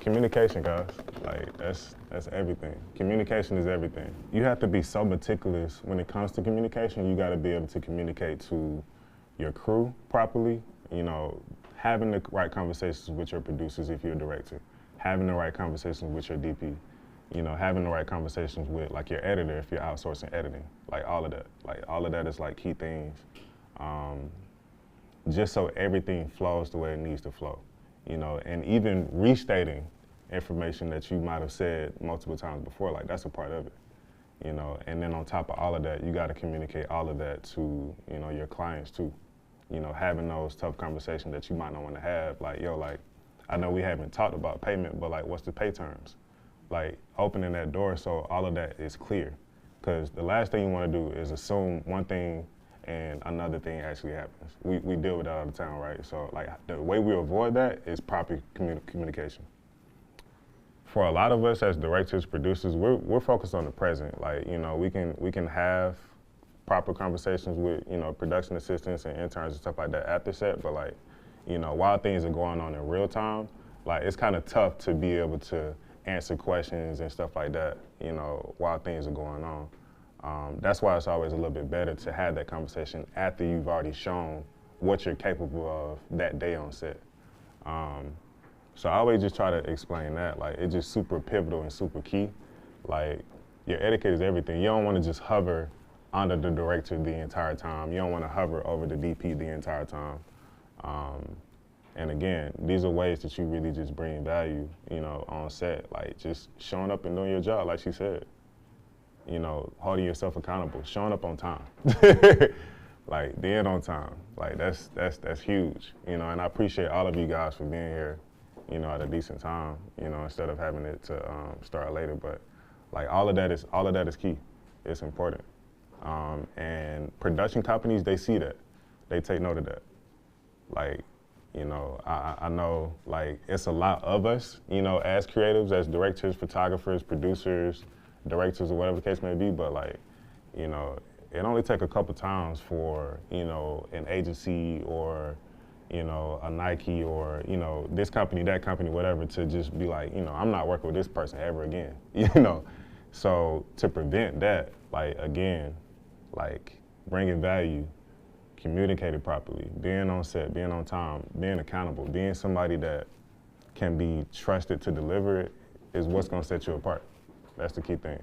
Communication, guys. Like that's everything. Communication is everything. You have to be so meticulous when it comes to communication. You got to be able to communicate to your crew properly. You know, having the right conversations with your producers if you're a director, having the right conversations with your DP. You know, having the right conversations with like your editor if you're outsourcing editing. Like all of that. Like all of that is like key things. Just so everything flows the way it needs to flow. You know, and even restating information that you might have said multiple times before, like that's a part of it, you know. And then on top of all of that, you got to communicate all of that to, you know, your clients too. You know, having those tough conversations that you might not want to have, like, yo, like, I know we haven't talked about payment, but like, what's the pay terms? Like, opening that door so all of that is clear. Because the last thing you want to do is assume one thing and another thing actually happens. We deal with that all the time, right? So like the way we avoid that is proper communication. For a lot of us as directors, producers, we're focused on the present. Like, you know, we can have proper conversations with, you know, production assistants and interns and stuff like that after set, but like, you know, while things are going on in real time, like it's kind of tough to be able to answer questions and stuff like that, you know, while things are going on. That's why it's always a little bit better to have that conversation after you've already shown what you're capable of that day on set. So I always just try to explain that. Like, it's just super pivotal and super key. Like, your etiquette is everything. You don't want to just hover under the director the entire time. You don't want to hover over the DP the entire time. And again, these are ways that you really just bring value, you know, on set. Like, just showing up and doing your job, like she said. You know, holding yourself accountable, showing up on time. Like being on time, like that's huge, you know, and I appreciate all of you guys for being here, you know, at a decent time, you know, instead of having it to start later, but like all of that is key, it's important. And production companies, they see that, they take note of that. Like, you know, I know like it's a lot of us, you know, as creatives, as directors, photographers, producers, directors or whatever the case may be, but like, you know, it only take a couple times for, you know, an agency or, you know, a Nike or, you know, this company, that company, whatever, to just be like, you know, I'm not working with this person ever again, you know? So to prevent that, like, again, like bringing value, communicating properly, being on set, being on time, being accountable, being somebody that can be trusted to deliver it is what's gonna set you apart. That's the key thing.